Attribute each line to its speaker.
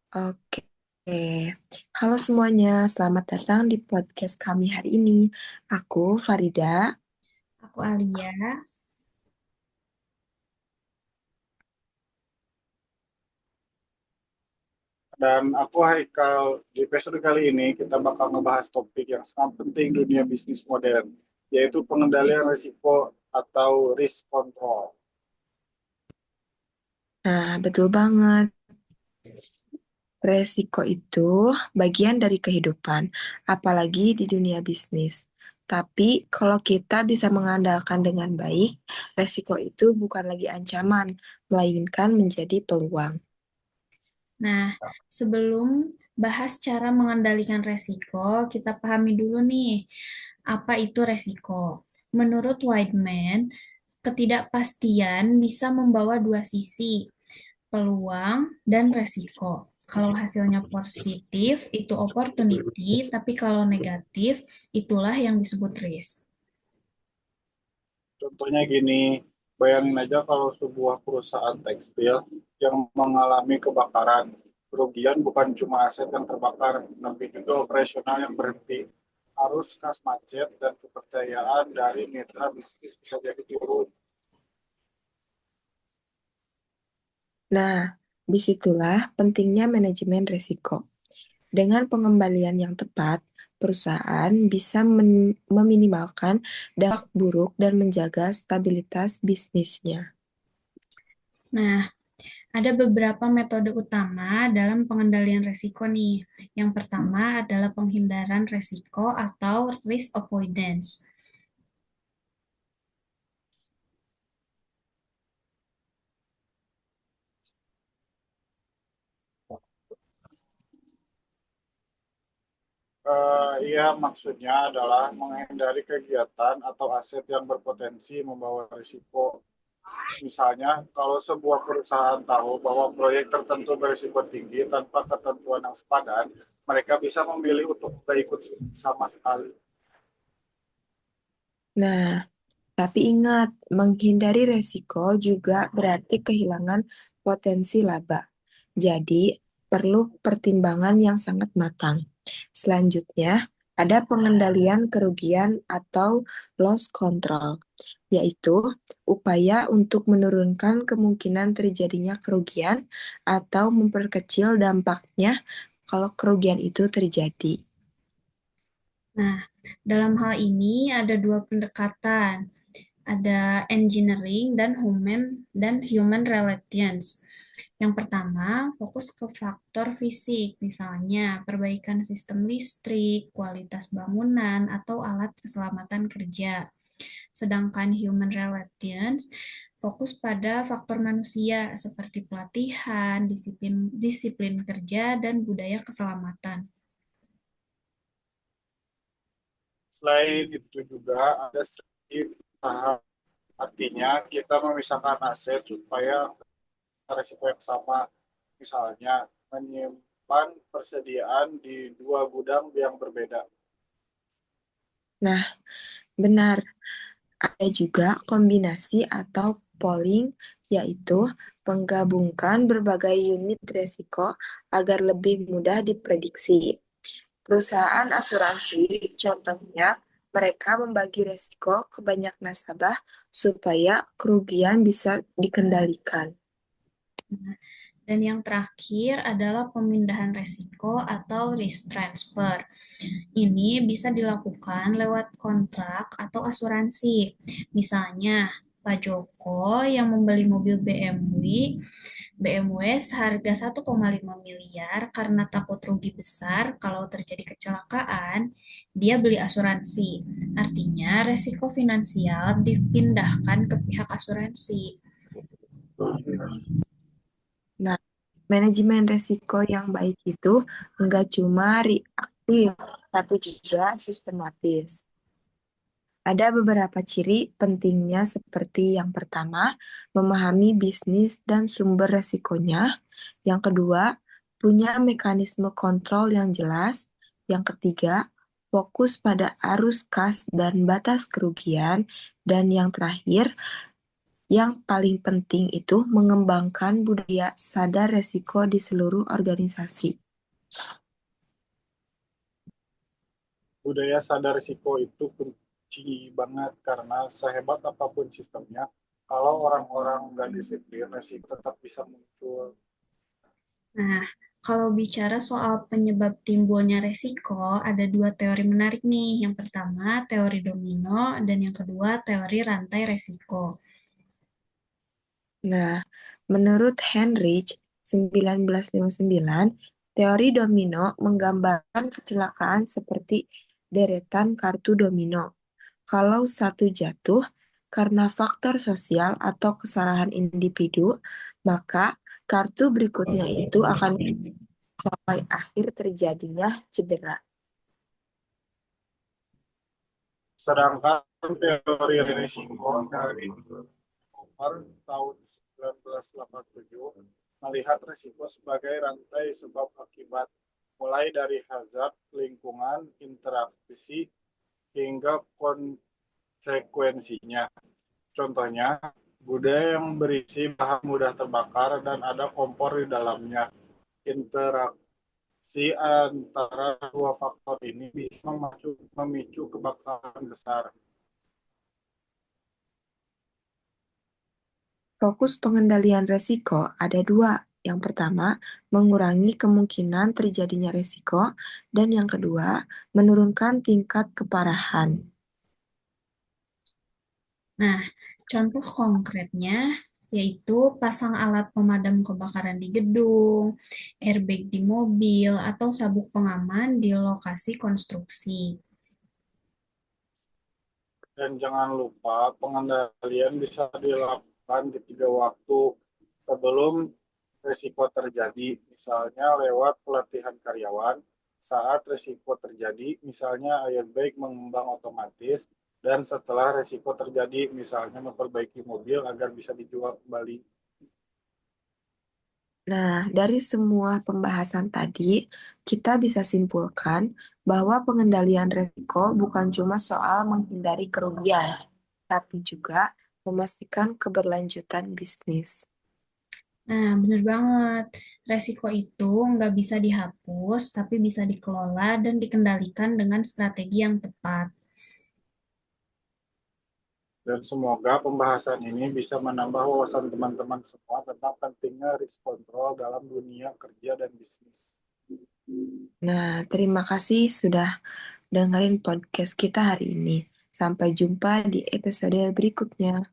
Speaker 1: Oke, halo semuanya, selamat datang di podcast kami hari ini. Aku Farida.
Speaker 2: Aku Alia.
Speaker 3: Dan aku Haikal, di episode kali ini kita bakal ngebahas topik yang sangat penting dunia bisnis modern, yaitu pengendalian risiko atau risk control.
Speaker 1: Nah, betul banget. Resiko itu bagian dari kehidupan, apalagi di dunia bisnis. Tapi kalau kita bisa mengandalkan dengan baik, resiko itu bukan lagi ancaman, melainkan menjadi peluang.
Speaker 2: Nah, sebelum bahas cara mengendalikan resiko, kita pahami dulu nih, apa itu resiko. Menurut Weidman, ketidakpastian bisa membawa dua sisi, peluang dan resiko. Kalau hasilnya positif, itu opportunity, tapi kalau negatif, itulah yang disebut risk.
Speaker 3: Contohnya gini, bayangin aja kalau sebuah perusahaan tekstil yang mengalami kebakaran, kerugian bukan cuma aset yang terbakar, tapi juga operasional yang berhenti. Arus kas macet dan kepercayaan dari mitra bisnis bisa jadi turun.
Speaker 1: Nah, disitulah pentingnya manajemen risiko. Dengan pengembalian yang tepat, perusahaan bisa meminimalkan dampak buruk dan menjaga stabilitas bisnisnya.
Speaker 2: Nah, ada beberapa metode utama dalam pengendalian risiko nih. Yang pertama adalah penghindaran risiko atau risk avoidance.
Speaker 3: Iya, maksudnya adalah menghindari kegiatan atau aset yang berpotensi membawa risiko. Misalnya, kalau sebuah perusahaan tahu bahwa proyek tertentu berisiko tinggi tanpa ketentuan yang sepadan, mereka bisa memilih untuk tidak ikut sama sekali.
Speaker 1: Nah, tapi ingat, menghindari resiko juga berarti kehilangan potensi laba. Jadi, perlu pertimbangan yang sangat matang. Selanjutnya, ada pengendalian kerugian atau loss control, yaitu upaya untuk menurunkan kemungkinan terjadinya kerugian atau memperkecil dampaknya kalau kerugian itu terjadi.
Speaker 2: Nah, dalam hal ini ada dua pendekatan. Ada engineering dan human relations. Yang pertama, fokus ke faktor fisik, misalnya perbaikan sistem listrik, kualitas bangunan, atau alat keselamatan kerja. Sedangkan human relations fokus pada faktor manusia seperti pelatihan, disiplin, disiplin kerja, dan budaya keselamatan.
Speaker 3: Selain itu juga ada strategi usaha. Artinya, kita memisahkan aset supaya risiko yang sama. Misalnya, menyimpan persediaan di dua gudang yang berbeda.
Speaker 1: Nah, benar. Ada juga kombinasi atau pooling, yaitu menggabungkan berbagai unit risiko agar lebih mudah diprediksi. Perusahaan asuransi, contohnya, mereka membagi risiko ke banyak nasabah supaya kerugian bisa dikendalikan.
Speaker 2: Dan yang terakhir adalah pemindahan resiko atau risk transfer. Ini bisa dilakukan lewat kontrak atau asuransi. Misalnya, Pak Joko yang membeli mobil BMW seharga 1,5 miliar karena takut rugi besar kalau terjadi kecelakaan, dia beli asuransi. Artinya, resiko finansial dipindahkan ke pihak asuransi.
Speaker 1: Nah, manajemen risiko yang baik itu enggak cuma reaktif, tapi juga sistematis. Ada beberapa ciri pentingnya seperti yang pertama, memahami bisnis dan sumber resikonya. Yang kedua, punya mekanisme kontrol yang jelas. Yang ketiga, fokus pada arus kas dan batas kerugian. Dan yang terakhir, Yang paling penting itu mengembangkan budaya sadar resiko di seluruh organisasi.
Speaker 3: Budaya sadar risiko itu kunci banget karena sehebat apapun sistemnya, kalau orang-orang nggak disiplin, resiko tetap bisa muncul.
Speaker 2: Nah, kalau bicara soal penyebab timbulnya resiko, ada dua teori menarik nih. Yang pertama, teori domino, dan yang kedua, teori rantai resiko.
Speaker 1: Nah, menurut Heinrich 1959, teori domino menggambarkan kecelakaan seperti deretan kartu domino. Kalau satu jatuh karena faktor sosial atau kesalahan individu, maka kartu berikutnya itu akan sampai akhir terjadinya cedera.
Speaker 3: Sedangkan teori risiko dari Homer tahun 1987 melihat risiko sebagai rantai sebab akibat, mulai dari hazard, lingkungan, interaksi, hingga konsekuensinya. Contohnya, budaya yang berisi bahan mudah terbakar dan ada kompor di dalamnya. Interaksi antara dua faktor ini bisa memicu kebakaran besar.
Speaker 1: Fokus pengendalian resiko ada dua. Yang pertama, mengurangi kemungkinan terjadinya resiko, dan yang kedua, menurunkan tingkat keparahan.
Speaker 2: Nah, contoh konkretnya yaitu pasang alat pemadam kebakaran di gedung, airbag di mobil, atau sabuk pengaman di lokasi konstruksi.
Speaker 3: Dan jangan lupa pengendalian bisa dilakukan di 3 waktu sebelum risiko terjadi, misalnya lewat pelatihan karyawan, saat risiko terjadi, misalnya airbag mengembang otomatis, dan setelah risiko terjadi, misalnya memperbaiki mobil agar bisa dijual kembali.
Speaker 1: Nah, dari semua pembahasan tadi, kita bisa simpulkan bahwa pengendalian resiko bukan cuma soal menghindari kerugian, tapi juga memastikan keberlanjutan bisnis.
Speaker 2: Nah, benar banget. Resiko itu nggak bisa dihapus, tapi bisa dikelola dan dikendalikan dengan strategi yang tepat.
Speaker 3: Dan semoga pembahasan ini bisa menambah wawasan teman-teman semua tentang pentingnya risk control dalam dunia kerja dan bisnis.
Speaker 1: Nah, terima kasih sudah dengerin podcast kita hari ini. Sampai jumpa di episode berikutnya.